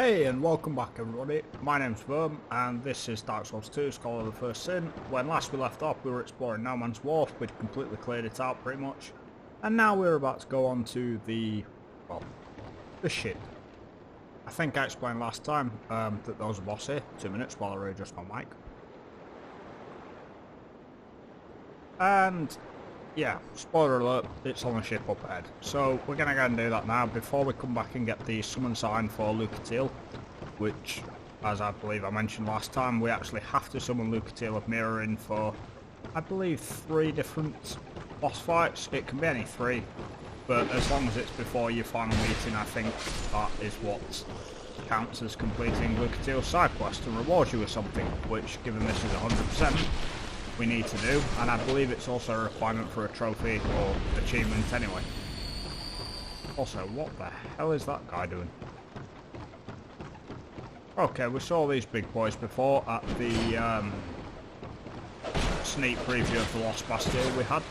Hey and welcome back everybody, my name's Verm and this is Dark Souls 2 Scholar of the First Sin. When last we left off we were exploring No Man's Wharf, we'd completely cleared it out pretty much. And now we're about to go on to the ship. I think I explained last time that there was a boss here. 2 minutes while I readjust my mic. And yeah, spoiler alert, it's on the ship up ahead. So we're going to go and do that now before we come back and get the summon sign for Lucatiel, which, as I believe I mentioned last time, we actually have to summon Lucatiel of Mirror in for, I believe, 3 different boss fights. It can be any 3, but as long as it's before your final meeting, I think that is what counts as completing Lucatiel's side quest and rewards you with something, which, given this is 100%, we need to do, and I believe it's also a requirement for a trophy or achievement anyway. Also, what the hell is that guy doing? Okay, we saw these big boys before at the sneak preview of the Lost Bastille we had.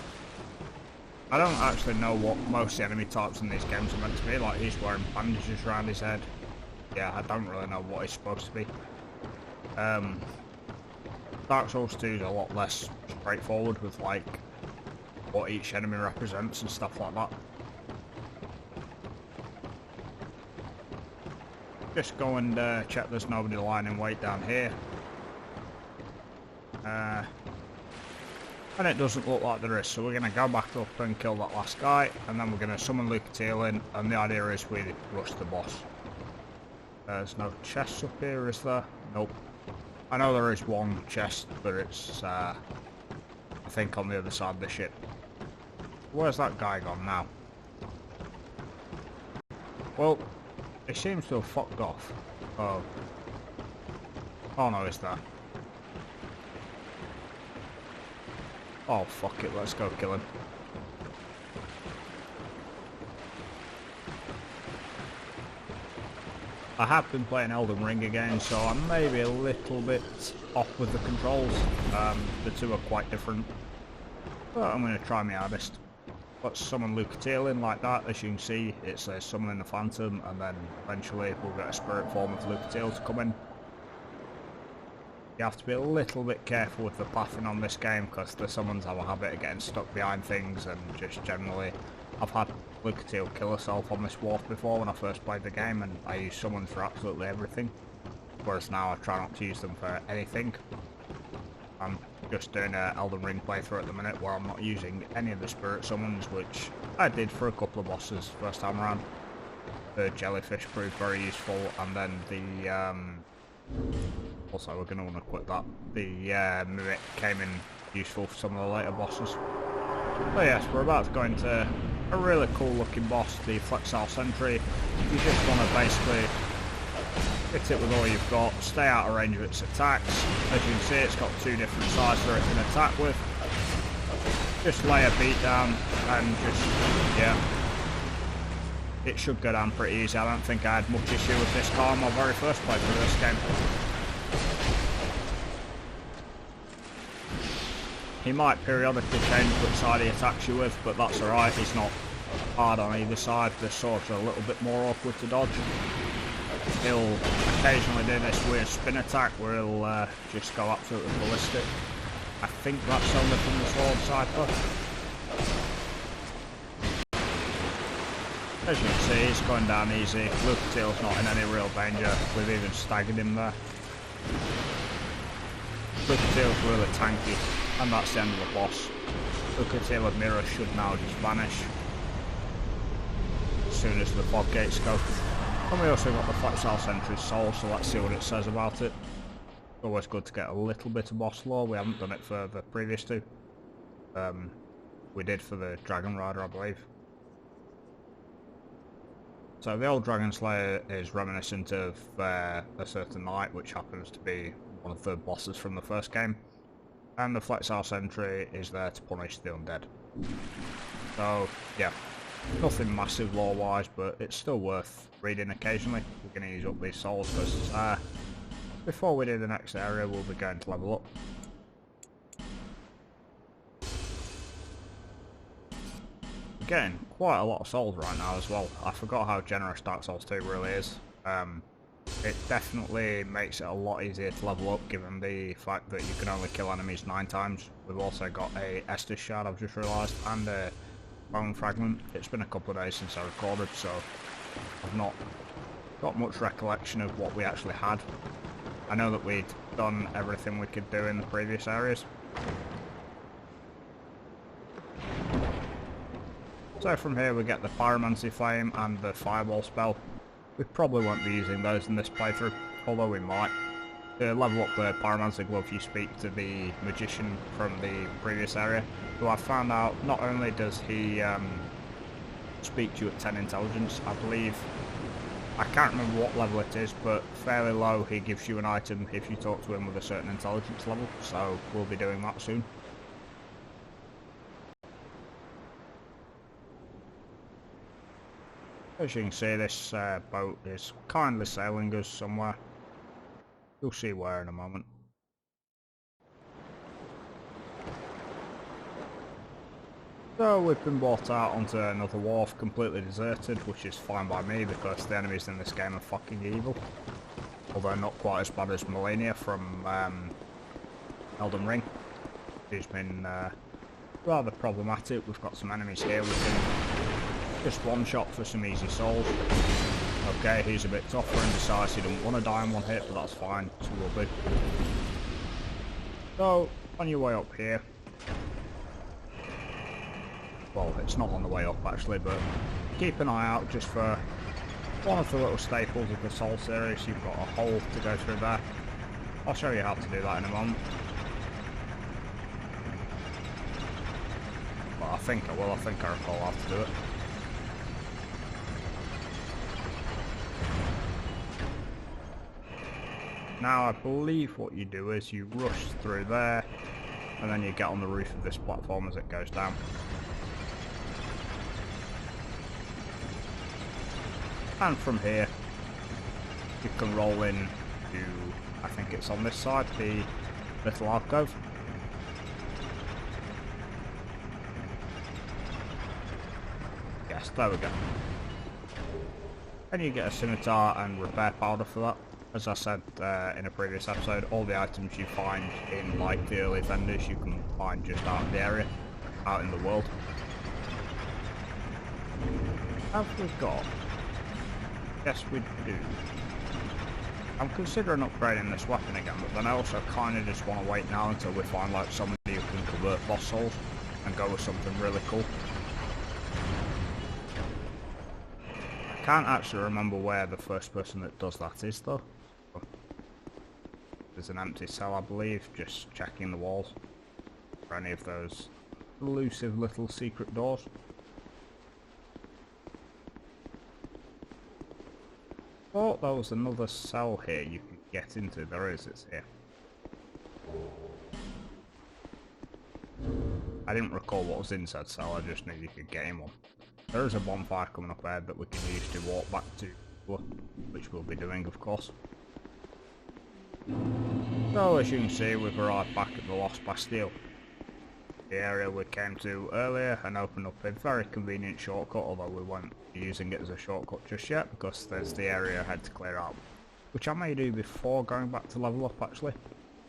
I don't actually know what most of the enemy types in these games are meant to be, like he's wearing bandages around his head. Yeah, I don't really know what he's supposed to be. Dark Souls 2 is a lot less straightforward with like what each enemy represents and stuff like that. Just go and check there's nobody lying in wait down here. And it doesn't look like there is, so we're going to go back up and kill that last guy, and then we're going to summon Lucatiel in, and the idea is we rush the boss. There's no chests up here, is there? Nope. I know there is one chest, but it's, I think, on the other side of the ship. Where's that guy gone now? Well, he seems to have fucked off. Oh. Oh no, he's there. Oh, fuck it, let's go kill him. I have been playing Elden Ring again, so I'm maybe a little bit off with the controls. The two are quite different, but I'm going to try my hardest. Let's summon Lucatiel in like that. As you can see, it says summoning the Phantom, and then eventually we'll get a spirit form of Lucatiel to come in. You have to be a little bit careful with the pathing on this game, because the summons have a habit of getting stuck behind things, and just generally, I've had Lucatiel kill herself on this wharf before when I first played the game, and I use summons for absolutely everything, whereas now I try not to use them for anything. I'm just doing an Elden Ring playthrough at the minute where I'm not using any of the spirit summons, which I did for a couple of bosses first time around. The jellyfish proved very useful, and then the also we're going to want to quit that. The mimic came in useful for some of the later bosses. So yes, we're about to go into a really cool looking boss, the Flexile Sentry. You just want to basically hit it with all you've got, stay out of range of its attacks. As you can see, it's got 2 different sides that it can attack with. Just lay a beat down and just, yeah. It should go down pretty easy. I don't think I had much issue with this car on my very first playthrough of this game. He might periodically change which side he attacks you with, but that's alright, he's not hard on either side. The swords are a little bit more awkward to dodge. He'll occasionally do this weird spin attack where he'll just go absolutely ballistic. I think that's only from the sword side though. As you can see, he's going down easy. Lucatiel's not in any real danger. We've even staggered him there. Lucatiel's really tanky. And that's the end of the boss. Lucatiel of Mirror should now just vanish as soon as the fog gates go. And we also got the Flexile Sentry's soul, so let's see what it says about it. It's always good to get a little bit of boss lore. We haven't done it for the previous 2. We did for the Dragon Rider, I believe. So the old Dragon Slayer is reminiscent of a certain knight, which happens to be one of the bosses from the first game. And the Flexile Sentry is there to punish the undead. So, yeah, nothing massive lore-wise, but it's still worth reading occasionally. We're going to use up these souls because before we do the next area, we'll be going to level up. Getting quite a lot of souls right now as well. I forgot how generous Dark Souls 2 really is. It definitely makes it a lot easier to level up given the fact that you can only kill enemies 9 times. We've also got a Estus shard, I've just realised, and a bone fragment. It's been a couple of days since I recorded, so I've not got much recollection of what we actually had. I know that we'd done everything we could do in the previous areas. So from here we get the Pyromancy Flame and the Fireball spell. We probably won't be using those in this playthrough, although we might. To level up the Pyromancy Glove you speak to the Magician from the previous area, who I found out not only does he speak to you at 10 intelligence, I believe, I can't remember what level it is, but fairly low, he gives you an item if you talk to him with a certain intelligence level, so we'll be doing that soon. As you can see, this boat is kindly sailing us somewhere. You'll see where in a moment. So we've been brought out onto another wharf, completely deserted, which is fine by me because the enemies in this game are fucking evil. Although not quite as bad as Melania from Elden Ring. She's been rather problematic. We've got some enemies here we can just one shot for some easy souls. Okay, he's a bit tougher and decides he doesn't want to die in one hit, but that's fine, so will be. So, on your way up here, well, it's not on the way up actually, but keep an eye out just for one of the little staples of the Soul series. You've got a hole to go through there. I'll show you how to do that in a moment. Well, I think I recall how to do it. Now I believe what you do is you rush through there and then you get on the roof of this platform as it goes down. And from here you can roll in to, I think it's on this side, the little alcove. Yes, there we go. And you get a scimitar and repair powder for that. As I said in a previous episode, all the items you find in like the early vendors you can find just out in the area, out in the world. Have we got? Yes we do. I'm considering upgrading this weapon again, but then I also kind of just want to wait now until we find like somebody who can convert boss souls and go with something really cool. I can't actually remember where the first person that does that is though. There's an empty cell I believe, just checking the walls for any of those elusive little secret doors. Oh, there was another cell here you can get into. There is, it's here. I didn't recall what was inside cell, I just knew you could get in one. There is a bonfire coming up ahead that we can use to walk back to, which we'll be doing of course. So as you can see, we've arrived back at the Lost Bastille, the area we came to earlier, and opened up a very convenient shortcut, although we won't be using it as a shortcut just yet because there's the area ahead to clear out, which I may do before going back to level up actually.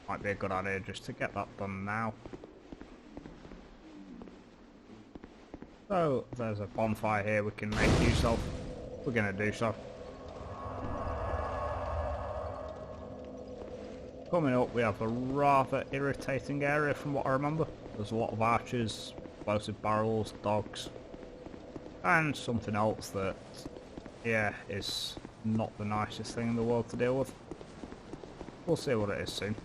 Might be a good idea just to get that done now. So there's a bonfire here we can make use of. We're going to do so. Coming up we have a rather irritating area from what I remember. There's a lot of archers, explosive barrels, dogs, and something else that, yeah, is not the nicest thing in the world to deal with. We'll see what it is soon.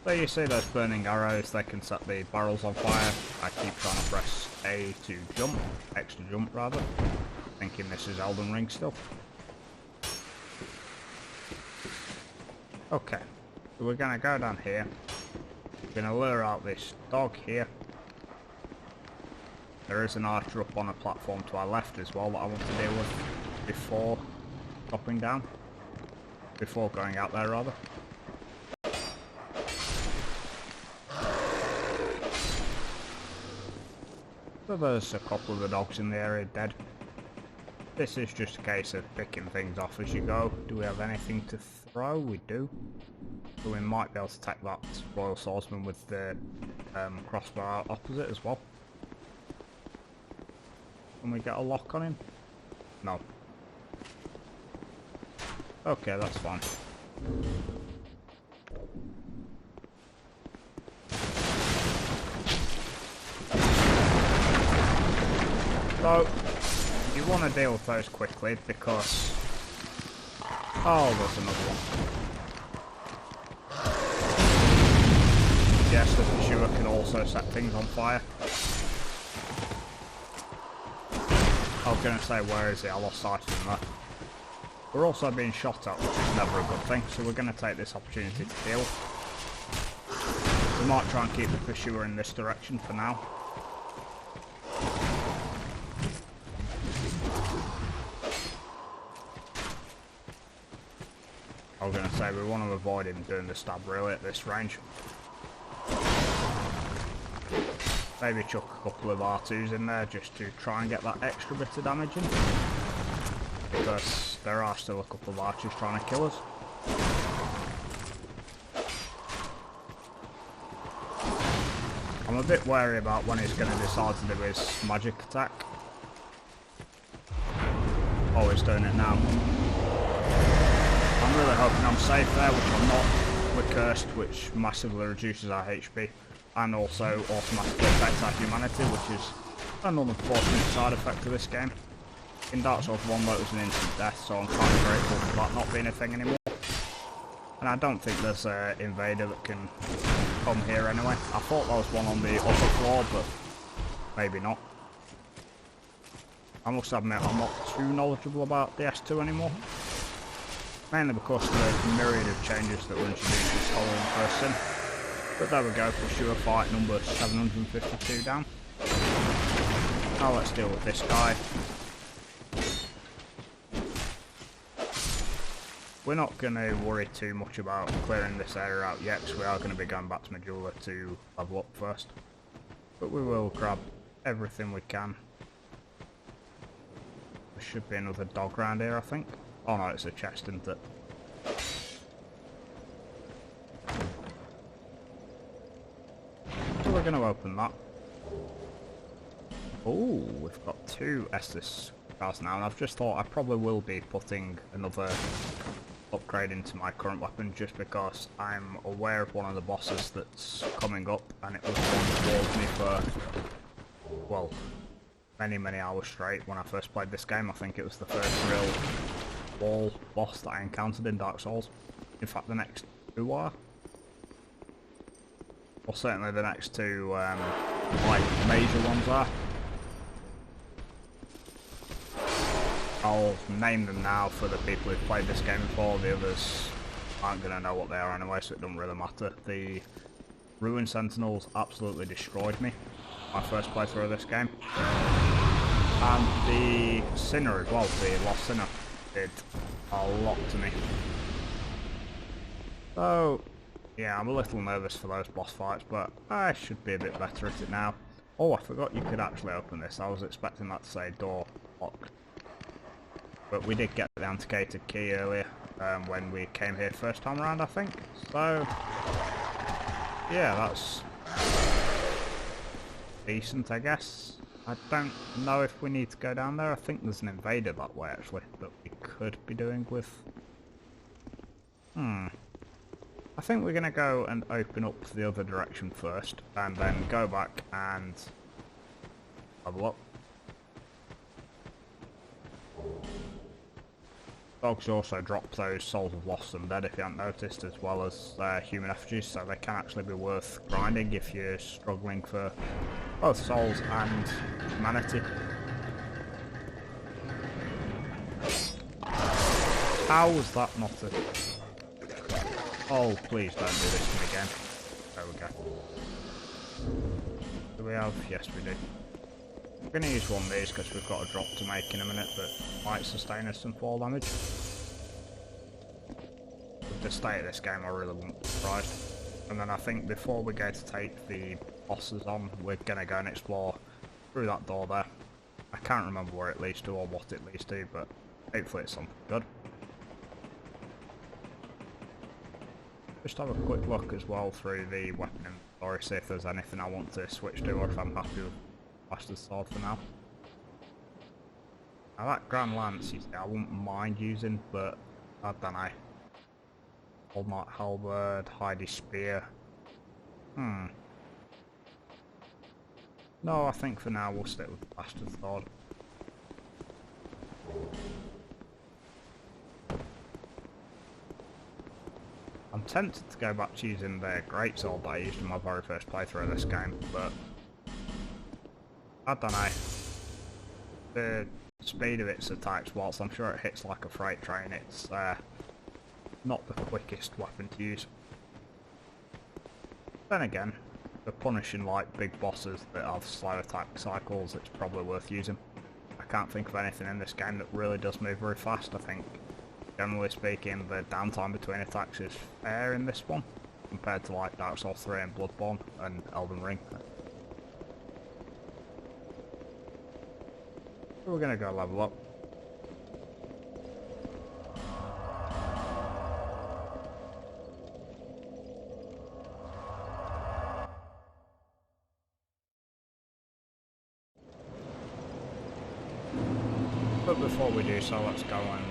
So you see those burning arrows, they can set the barrels on fire. I keep trying to press A to jump, X to jump rather, thinking this is Elden Ring still. Okay, so we're going to go down here, we're going to lure out this dog here. There is an archer up on a platform to our left as well that I want to deal with before dropping down, before going out there rather. So there's a couple of the dogs in the area dead. this is just a case of picking things off as you go. Do we have anything to throw? We do. So we might be able to take that Royal Swordsman with the crossbow opposite as well. Can we get a lock on him? No. Okay, that's fine. So, you want to deal with those quickly because... Oh, there's another one. Yes, the pursuer can also set things on fire. I was going to say, where is he? I lost sight of him there. We're also being shot at, which is never a good thing, so we're going to take this opportunity to heal. We might try and keep the pursuer in this direction for now. I was going to say, we want to avoid him doing the stab really at this range. Maybe chuck a couple of R2s in there just to try and get that extra bit of damage in. Because there are still a couple of archers trying to kill us. I'm a bit wary about when he's going to decide to do his magic attack. Oh, he's doing it now. I'm really hoping I'm safe there, which I'm not. We're cursed, which massively reduces our HP. And also automatically affects our humanity, which is an unfortunate side effect of this game. In Dark Souls 1 though, it was an instant death, so I'm kind of grateful for that not being a thing anymore. And I don't think there's an invader that can come here anyway. I thought there was one on the upper floor, but maybe not. I must admit I'm not too knowledgeable about the S2 anymore. Mainly because of the myriad of changes that were introduced this following first sin. But there we go, Pursuer fight number 752 down. Now let's deal with this guy. We're not going to worry too much about clearing this area out yet, because we are going to be going back to Majula to level up first. But we will grab everything we can. There should be another dog round here, I think. Oh no, it's a chest, isn't it? So we're going to open that. Oh, we've got two Estus cars now, and I've just thought I probably will be putting another upgrade into my current weapon just because I'm aware of one of the bosses that's coming up, and it was one that walled me for, well, many hours straight when I first played this game. I think it was the first real wall boss that I encountered in Dark Souls. In fact, the next two are. Well, certainly the next two, like, major ones are. I'll name them now for the people who've played this game before. The others aren't going to know what they are anyway, so it doesn't really matter. The Ruin Sentinels absolutely destroyed me my first playthrough of this game. And the Sinner as well, the Lost Sinner, did a lot to me. So, yeah, I'm a little nervous for those boss fights, but I should be a bit better at it now. Oh, I forgot you could actually open this. I was expecting that to say door locked. But we did get the antiquated key earlier when we came here first time around, I think. So, yeah, that's decent, I guess. I don't know if we need to go down there. I think there's an invader that way, actually, that we could be doing with... I think we're going to go and open up the other direction first, and then go back and have a look. Dogs also drop those Souls of Lost and Dead, if you haven't noticed, as well as human effigies, so they can actually be worth grinding if you're struggling for both souls and humanity. How was that not a... Oh, please don't do this to me again. There we go. Do we have? Yes, we do. I'm going to use one of these because we've got a drop to make in a minute that might sustain us some fall damage. With the state of this game, I really wouldn't be surprised. And then I think before we go to take the bosses on, we're going to go and explore through that door there. I can't remember where it leads to or what it leads to, but hopefully it's something good. Just have a quick look as well through the weapon inventory, see if there's anything I want to switch to, or if I'm happy with Bastard Sword for now. Now that Grand Lance, you see, I wouldn't mind using, but I don't know. All Might Halberd, Heidi Spear. No, I think for now we'll stick with the Bastard Sword. I'm tempted to go back to using the Greatsword that I used in my very first playthrough of this game, but I don't know. The speed of its attacks, whilst I'm sure it hits like a freight train, it's not the quickest weapon to use. Then again, for punishing like big bosses that have slow attack cycles, it's probably worth using. I can't think of anything in this game that really does move very fast. I think, generally speaking, the downtime between attacks is fair in this one, compared to like Dark Souls 3 and Bloodborne and Elden Ring. So we're gonna go level up. But before we do so, let's go and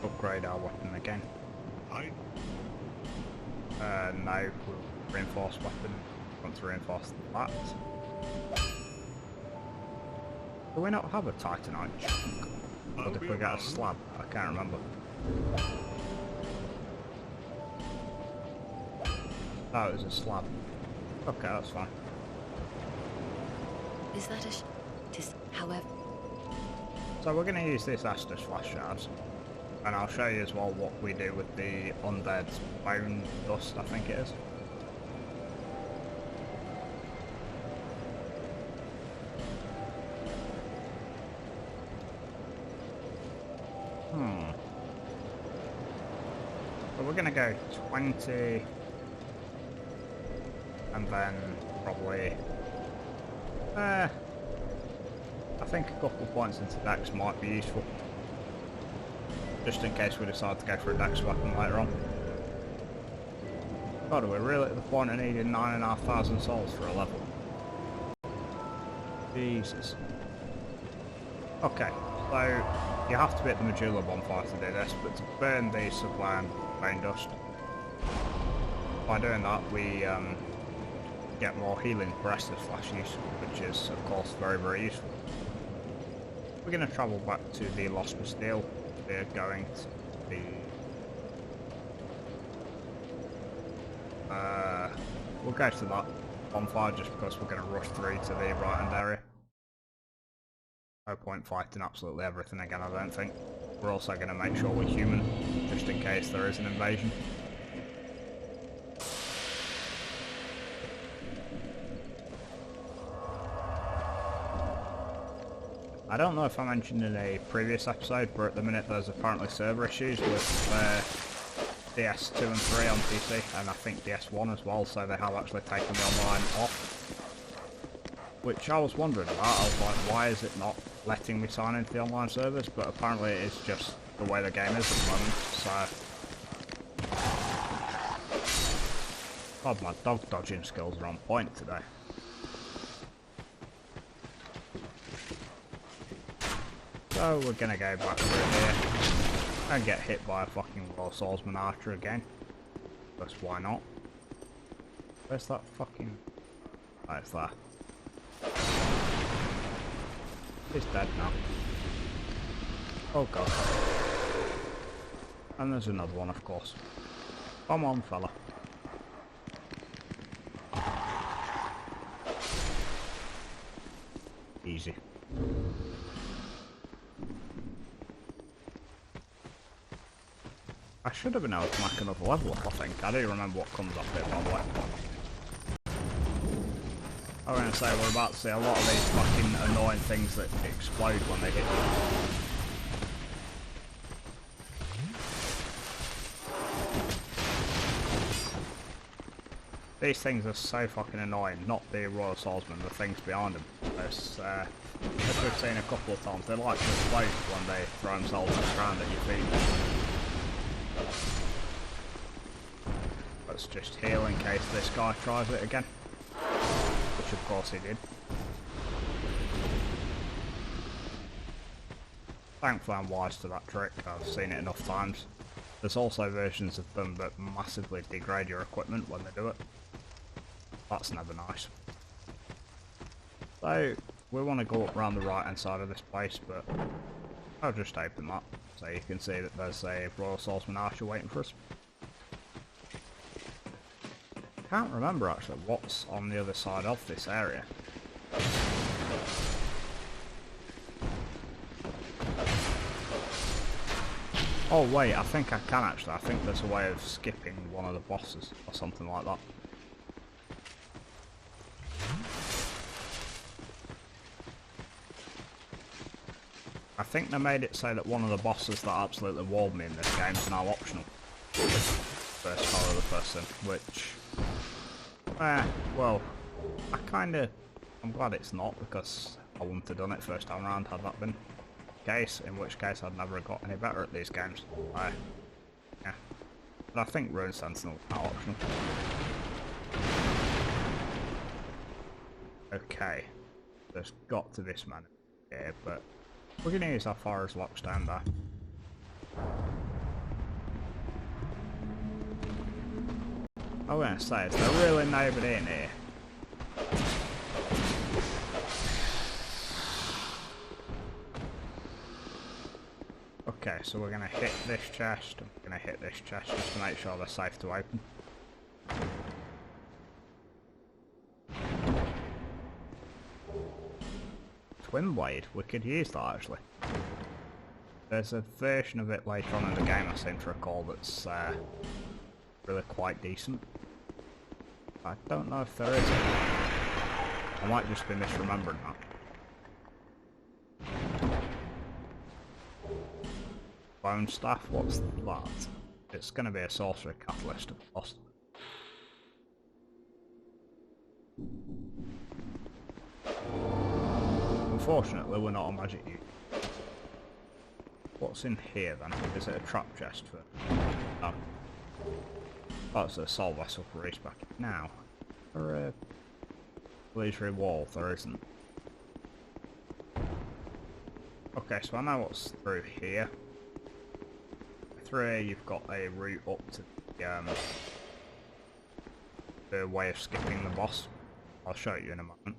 upgrade our weapon again. No, reinforced weapon. Want to reinforce that. Do we not have a Titanite chunk? Or did we get a slab? I can't remember. Oh, it was a slab. Okay, that's fine. Is that however... So we're going to use this Estus flash shards. And I'll show you as well what we do with the undead's bone dust, I think it is. So we're going to go 20, and then probably, I think a couple of points into Dex might be useful, just in case we decide to go for a Dex weapon later on. God, we're really at the point of needing 9,500 souls for a level. Jesus. Okay, so you have to be at the Medulla bonfire to do this, but to burn the sublime bone dust, by doing that we get more healing for Estus flash use, which is of course very, very useful. We're going to travel back to the Lost Bastille. We're going to the... we'll go to that bonfire just because we're going to rush through to the right-hand area. No point fighting absolutely everything again, I don't think. We're also going to make sure we're human, just in case there is an invasion. I don't know if I mentioned in a previous episode, but at the minute there's apparently server issues with DS2 and 3 on PC, and I think DS1 as well, so they have actually taken the online off. Which I was wondering about. I was like, why is it not letting me sign into the online servers? But apparently it is just the way the game is at the moment, so... God, my dog dodging skills are on point today. So we're gonna go back through here and get hit by a fucking Raw Swordsman Archer again. Because why not? Where's that fucking... Oh, it's there. He's dead now. Oh god. And there's another one, of course. Come on, fella. Easy. I should have been able to make another level up, I think. I do remember what comes up here, by the way. I was going to say, we're about to see a lot of these fucking annoying things that explode when they hit you. These things are so fucking annoying, not the Royal Swordsman, the things behind them. As we've seen a couple of times, they like to explode when they throw themselves on the ground at your feet. Let's just heal in case this guy tries it again. Which of course he did. Thankfully I'm wise to that trick, I've seen it enough times. There's also versions of them that massively degrade your equipment when they do it. That's never nice. So, we want to go up around the right hand side of this place, but I'll just open that so you can see that there's a Royal Swordsman Archer waiting for us. Can't remember actually what's on the other side of this area. Oh wait, I think I can actually. I think there's a way of skipping one of the bosses or something like that. I think they made it so that one of the bosses that absolutely walled me in this game is now optional. First horror of the person, which... well, I'm glad it's not, because I wouldn't have done it first time around had that been the case, in which case I'd never have got any better at these games. Yeah. But I think Rune Sentinel is now optional. Okay. There's got to be some enemy here, but we're going to use our fire's lockdown there. I was going to say, is there really nobody in here? Okay, so we're going to hit this chest, and we're going to hit this chest just to make sure they're safe to open. Twin Blade, we could use that actually. There's a version of it later on in the game I seem to recall that's really quite decent. I don't know if there is. I might just be misremembering that. Bone Staff, what's that? It's going to be a sorcery catalyst, of course. Unfortunately, we're not a magic user. What's in here then? Is it a trap chest for... Oh. That's a soul vessel for respawn. Now, for a illusory wall, there isn't. Okay, so I know what's through here. Through here you've got a route up to the way of skipping the boss. I'll show you in a moment.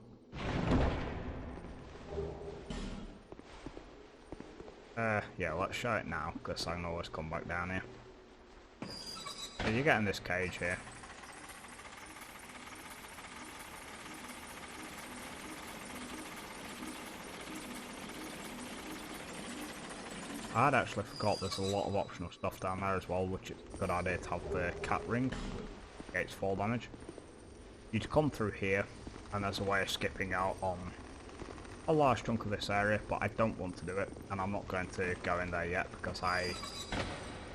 Yeah, let's show it now, because I can always come back down here. So you get in this cage here. I'd actually forgot there's a lot of optional stuff down there as well, which is a good idea to have the cat ring. Gates fall damage. You'd come through here, and there's a way of skipping out on a large chunk of this area, but I don't want to do it, and I'm not going to go in there yet because I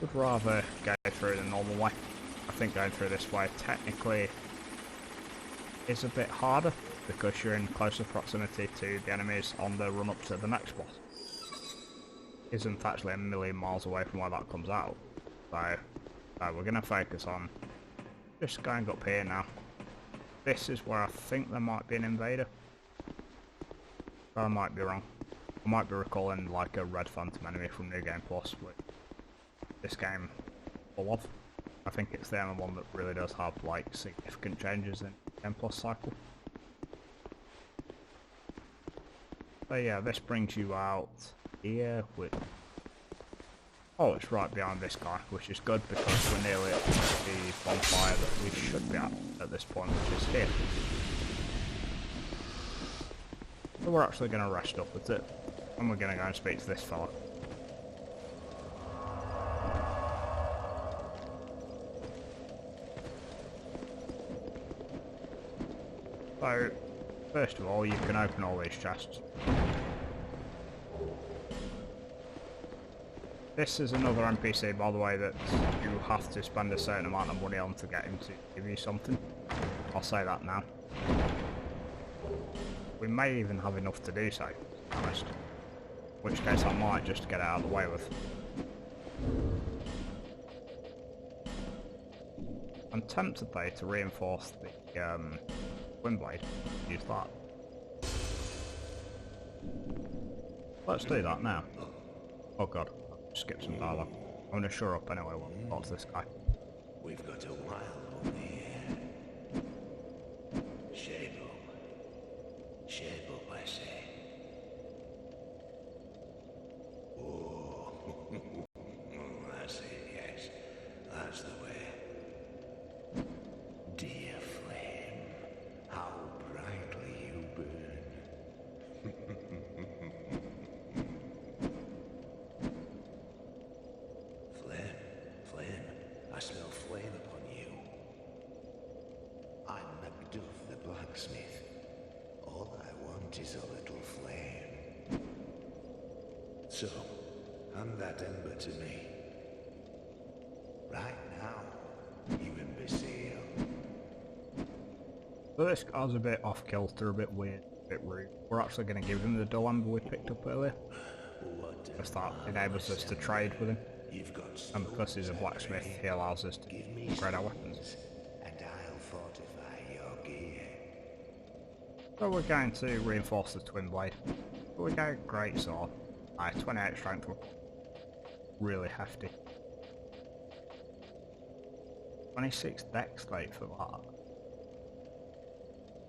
would rather go through the normal way. I think going through this way technically is a bit harder because you're in closer proximity to the enemies on the run up to the next boss. Isn't actually a million miles away from where that comes out. So we're going to focus on just going up here now. This is where I think there might be an invader. But I might be wrong. I might be recalling like a red phantom enemy from New Game Plus, which this game full of. I think it's the only one that really does have like significant changes in Game Plus cycle. So yeah, this brings you out here with... Oh, it's right behind this guy, which is good because we're nearly at the bonfire that we should be at this point, which is here. So we're actually going to rest up with it, and we're going to go and speak to this fella. So, first of all, you can open all these chests. This is another NPC, by the way, that you have to spend a certain amount of money on to get him to give you something. I'll say that now. We may even have enough to do so, to be honest. In which case I might just get it out of the way with. I'm tempted though to reinforce the twin blade. Use that. Let's do that now. Oh god, I'll skip some dialogue. I'm gonna shore up anyway while we talk to this guy. We've got a while over here. Shape up. Shape up, I say. Oh, that's it, yes. That's the way. Dear flame, how brightly you burn. Flame, I smell flame upon you. I'm Macduff the blacksmith. All I want is a little flame. So, hand that ember to me. Right now, you imbecile. So this guy's a bit off kilter, a bit weird, a bit rude. We're actually going to give him the dull ember we picked up earlier. Because that enables us to trade with him. And because he's a blacksmith, he allows us to upgrade our weapons. And I'll fortify your gear. So we're going to reinforce the twin blade. But we go great sword. 28 strength, really hefty. 26 dex state for that.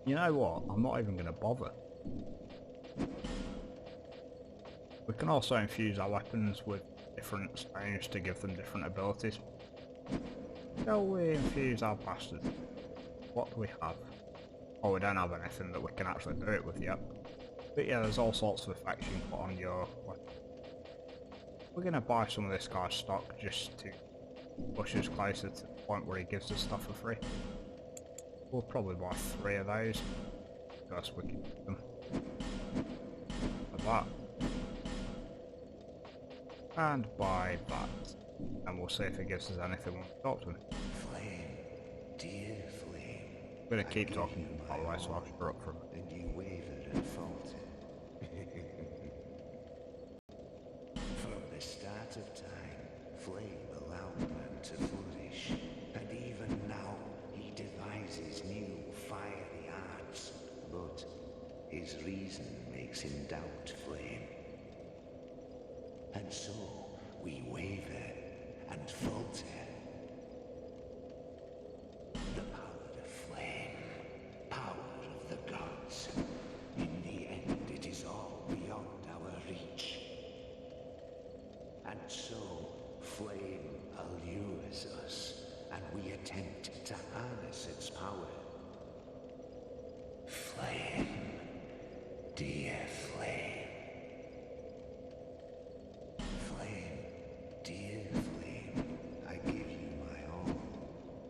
You know what? I'm not even going to bother. We can also infuse our weapons with different stones to give them different abilities. Shall we infuse our bastards? What do we have? Oh, we don't have anything that we can actually do it with yet. But yeah, there's all sorts of effects you can put on your weapon. We're going to buy some of this guy's stock just to push us closer to the point where he gives us stuff for free. We'll probably buy 3 of those, because we can get them. Like that. And buy that. And we'll see if it gives us anything when we talk to him. Flame, dear flame. I'm going to keep talking to him by the way, so I'll shut up for a minute. And you wavered and faltered. From the start of time, flame allowed man to flourish. And even now, he devises new fiery arts. But his reason makes him doubt flame. And so, we waver and falter. The power of flame, power of the gods. In the end, it is all beyond our reach. And so, flame allures us, and we attempt to harness its power. Flame, dear flame. Flame, dear flame, I give you my all,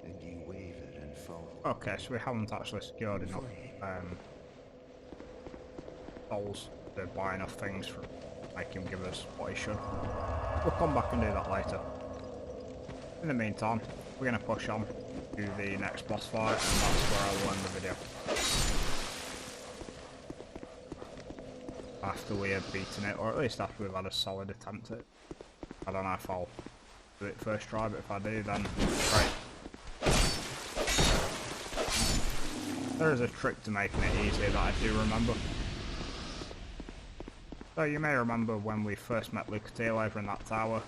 and you wavered and faltered. Okay, so we haven't actually secured enough souls to buy enough things for make him give us what he should. We'll come back and do that later. In the meantime, we're going to push on to the next boss fight, and that's where I'll end the video. After we have beaten it, or at least after we've had a solid attempt at it. I don't know if I'll do it first try, but if I do, then great. There is a trick to making it easier that I do remember. So you may remember when we first met Lucatiel over in that tower,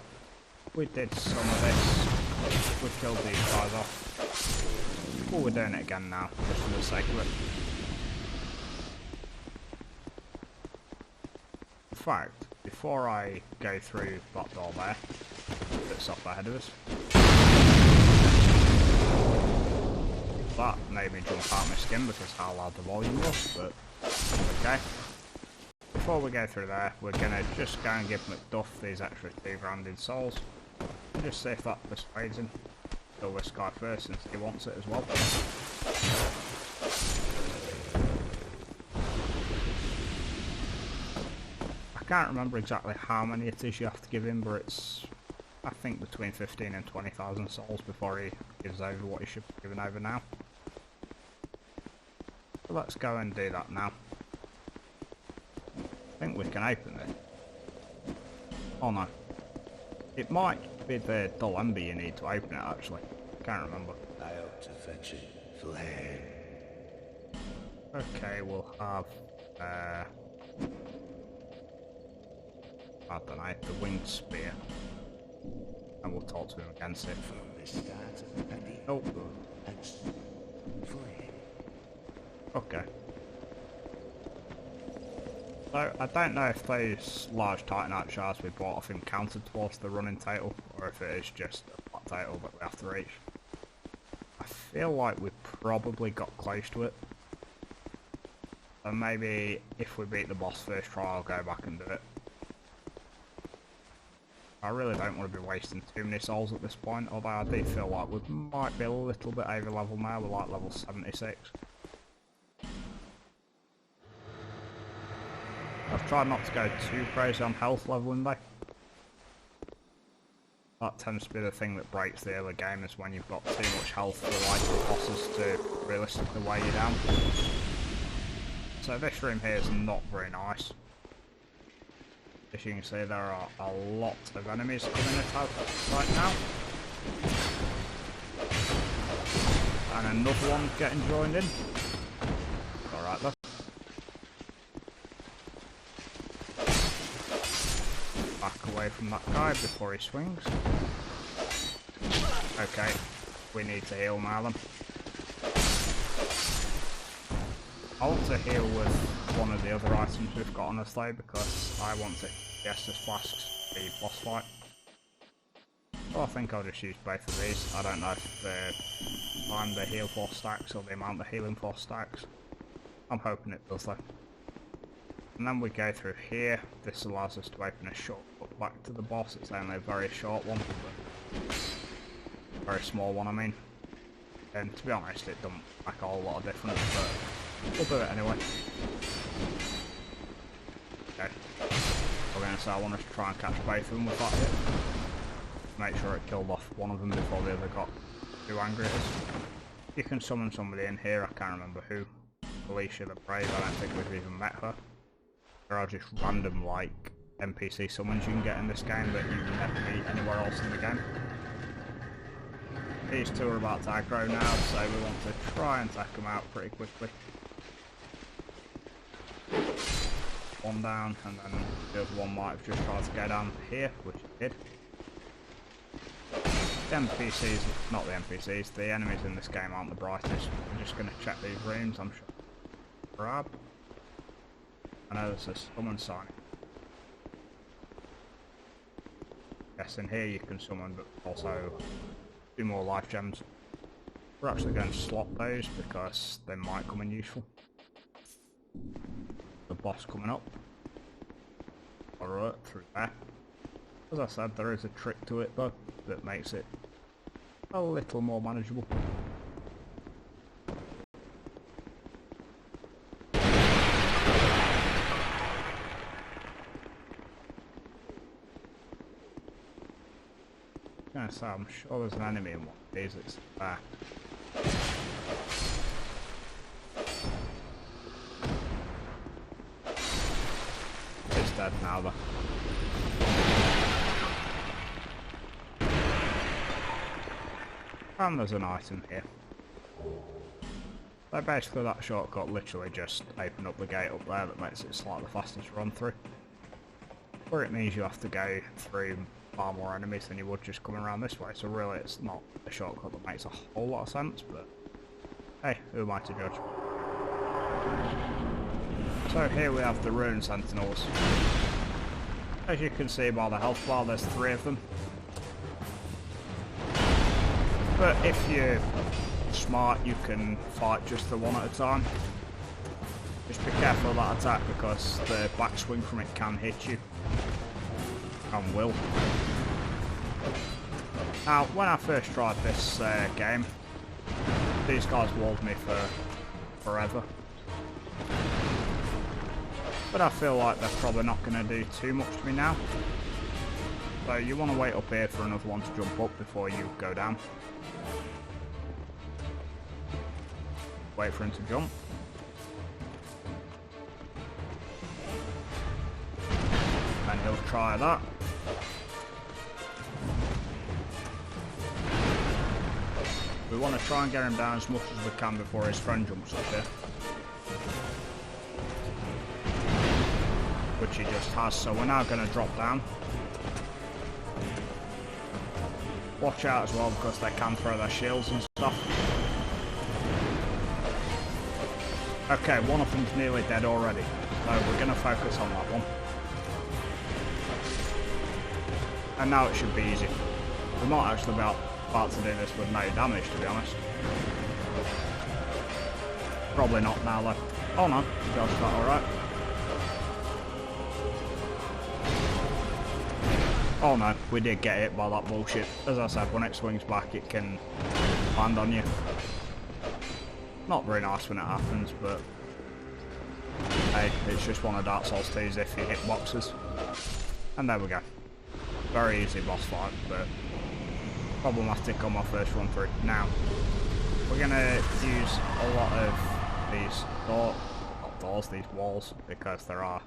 we did some of this, we killed these guys off. But we're doing it again now, just for the sake of it. In fact, before I go through that door there, that's up ahead of us, that made me jump out of my skin because how loud the volume was, but okay. Before we go through there, we're gonna just go and give Macduff these extra 2 grand in souls, and just see if that persuades him. Kill this guy first since he wants it as well. I can't remember exactly how many it is you have to give him, but it's, I think, between 15 and 20,000 souls before he gives over what he should be giving over now. So let's go and do that now. I think we can open it. Oh no. It might be the dull ember you need to open it actually. Can't remember. I ought to fetch it, flame. Okay, we'll have I don't know, the winged spear. And we'll talk to him against it. From the start of the penny. Oh. And flame. Okay. So, I don't know if those large titanite shards we bought off him counted towards the running total, or if it is just a flat total that we have to reach. I feel like we probably got close to it. So maybe if we beat the boss first try, I'll go back and do it. I really don't want to be wasting too many souls at this point, although I do feel like we might be a little bit over level now, we're like level 76. I've tried not to go too crazy on health leveling though. That tends to be the thing that breaks the early game, is when you've got too much health for like the bosses to realistically weigh you down. So this room here is not very nice. As you can see, there are a lot of enemies coming at us right now. And another one getting joined in. Alright then. Back away from that guy before he swings. Okay, we need to heal now then. I want to heal with one of the other items we've got on us though, because I want to Estus flasks for the boss fight. So I think I'll just use both of these. I don't know if the time they heal for stacks or the amount they're healing for stacks. I'm hoping it does though. And then we go through here. This allows us to open a shortcut back to the boss. It's only a very short one, but very small one I mean. And to be honest, it doesn't make a whole lot of difference, but we'll do it anyway. Okay. We're going to say I want us to try and catch both of them with that hit. Make sure it killed off one of them before the other got too angry at us. You can summon somebody in here, I can't remember who. Alicia the Brave, I don't think we've even met her. There are just random like NPC summons you can get in this game that you can never meet anywhere else in the game. These two are about to aggro now, so we want to try and take them out pretty quickly. One down, and then the other one might have just tried to go down here, which it did. The NPCs, not the NPCs, the enemies in this game aren't the brightest. I'm just going to check these rooms, I'm sure. Grab. I know there's a summon sign. Yes, in here you can summon, but also do more life gems. We're actually going to slot those because they might come in useful. The boss coming up. Alright, through there. As I said, there is a trick to it though that makes it a little more manageable. So I'm sure there's an enemy in one of these. It's there. It's dead now though. And there's an item here. So basically that shortcut literally just opened up the gate up there that makes it slightly faster to run through. Or it means you have to go through far more enemies than you would just coming around this way, so really it's not a shortcut that makes a whole lot of sense, but hey, who am I to judge? So here we have the Rune Sentinels. As you can see by the health bar, there's 3 of them. But if you're smart, you can fight just the one at a time. Just be careful of that attack because the backswing from it can hit you. And will. Now, when I first tried this game, these guys walled me for forever. But I feel like they're probably not going to do too much to me now. So you want to wait up here for another one to jump up before you go down. Wait for him to jump. and he'll try that. We want to try and get him down as much as we can before his friend jumps up here. Which he just has, so we're now going to drop down. Watch out as well because they can throw their shields and stuff. Okay, one of them's nearly dead already, so we're going to focus on that one. And now it should be easy. We might actually be about to do this with no damage, to be honest. Probably not now though. Oh no, gosh, that alright. Oh no, we did get hit by that bullshit. As I said, when it swings back it can land on you. Not very nice when it happens, but hey, it's just one of Dark Souls 2's if you hit boxes. And there we go. Very easy boss fight, but problematic on my first run through. Now, we're going to use a lot of these walls, because there are,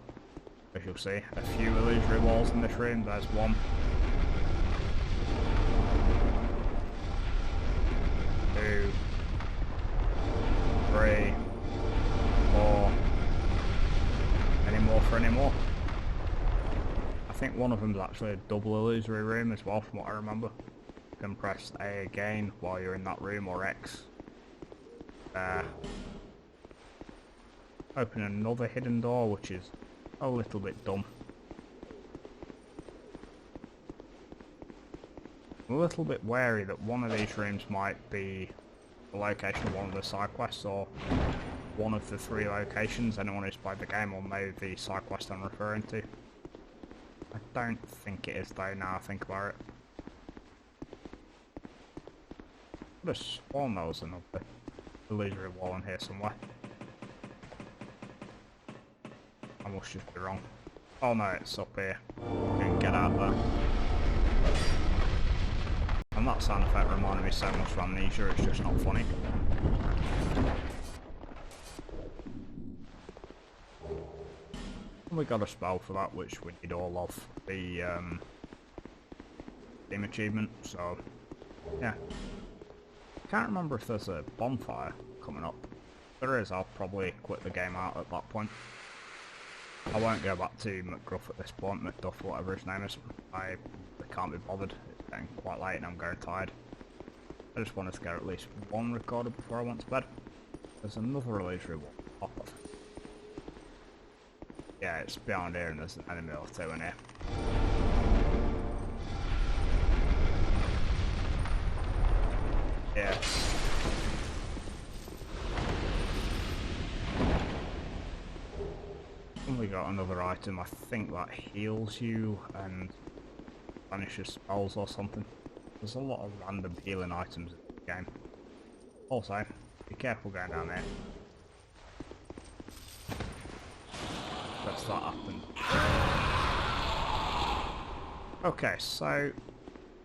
as you'll see, a few illusory walls in this room. There's one. 2, 3, 4. Any more for any more? I think one of them is actually a double illusory room as well, from what I remember. You can press A again while you're in that room, or X. Open another hidden door, which is a little bit dumb. I'm a little bit wary that one of these rooms might be the location of one of the side quests, or one of the 3 locations. Anyone who's played the game will know the side quest I'm referring to. I don't think it is though, now I think about it. I could have sworn there was another illusory wall in here somewhere. I must just be wrong. Oh no, it's up here. We can get out there. And that sound effect reminded me so much of Amnesia, it's just not funny. And we got a spell for that, which we did all of the team achievement, so yeah. Can't remember if there's a bonfire coming up. If there is, I'll probably quit the game out at that point. I won't go back to McGruff at this point, McDuff, whatever his name is. I can't be bothered. It's getting quite late and I'm going tired. I just wanted to get at least one recorded before I went to bed. There's another illusory wall pop off. Yeah, it's behind here and there's an enemy or 2 in here. Yeah. And we got another item, I think that heals you and banishes spells or something. There's a lot of random healing items in the game. Also, be careful going down there. That's that happened. Okay, so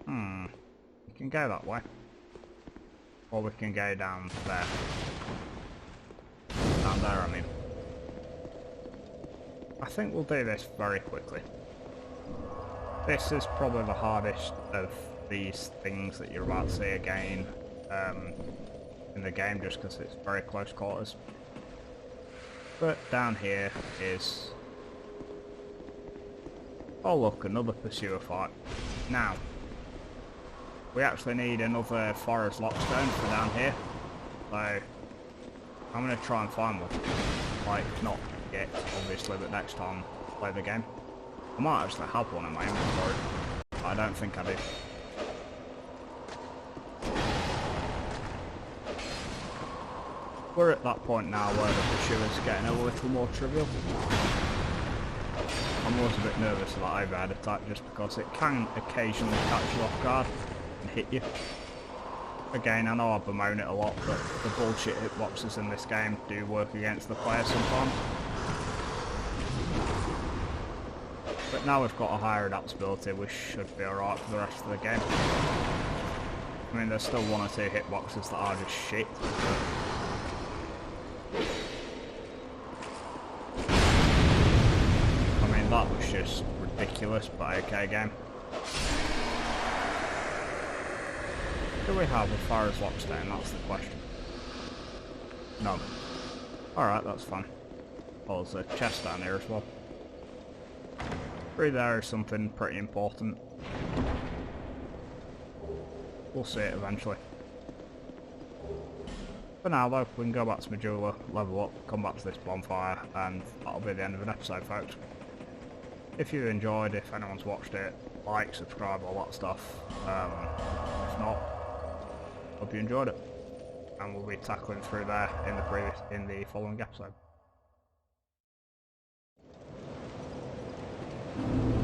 we can go that way. Or we can go down there. Down there, I mean. I think we'll do this very quickly. This is probably the hardest of these things that you're about to see again in the game, just because it's very close quarters. But down here is... oh look, another pursuer fight. Now, we actually need another forest lockstone for down here, so I'm going to try and find one. Like, not yet, obviously, but next time I play the game. I might actually have one in my inventory, but I don't think I do. We're at that point now where the pursuer's getting a little more trivial. I'm always a bit nervous of that overhead attack just because it can occasionally catch you off guard and hit you. Again, I know I bemoan it a lot, but the bullshit hitboxes in this game do work against the player sometimes. But now we've got a higher adaptability, we should be alright for the rest of the game. I mean, there's still 1 or 2 hitboxes that are just shit. I mean, that was just ridiculous, but okay game. Do we have as far as Lockstone? That's the question. No. Alright, that's fun. Oh, there's a chest down here as well. Through there is something pretty important. We'll see it eventually. For now though, we can go back to Majula, level up, come back to this bonfire, and that'll be the end of an episode, folks. If you enjoyed, if anyone's watched it, like, subscribe, all that stuff. If not, hope you enjoyed it. And we'll be tackling through there in the following episode.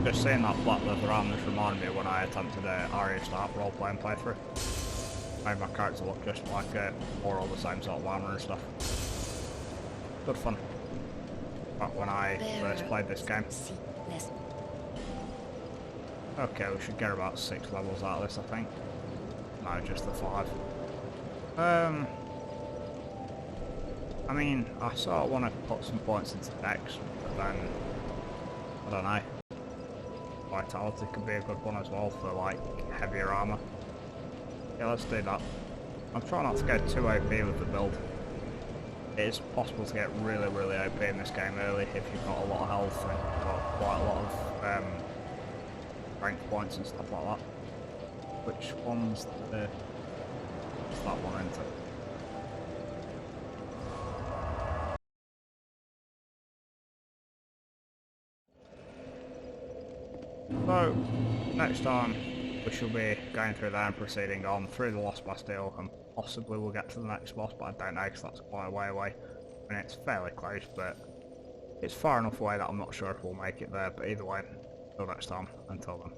Just seeing that black leather arm just reminded me when I attempted a Arya Start role-playing playthrough. Made my character look just like it, or all the same sort of armour and stuff. Good fun. But when I first played this game. Okay, we should get about 6 levels out of this, I think. No, just the 5. I mean, I sort of want to put some points into Dex, but then, I don't know. Vitality could be a good one as well for like heavier armour. Yeah, let's do that. I'm trying not to go too OP with the build. It is possible to get really, really OP in this game early if you've got a lot of health and you've got quite a lot of strength points and stuff like that. Which one's the... What's that one into? So, next time we shall be going through there and proceeding on through the Lost Bastille, and possibly we'll get to the next boss, but I don't know because that's quite a way away. I mean, it's fairly close, but it's far enough away that I'm not sure if we'll make it there, but either way, until next time, until then.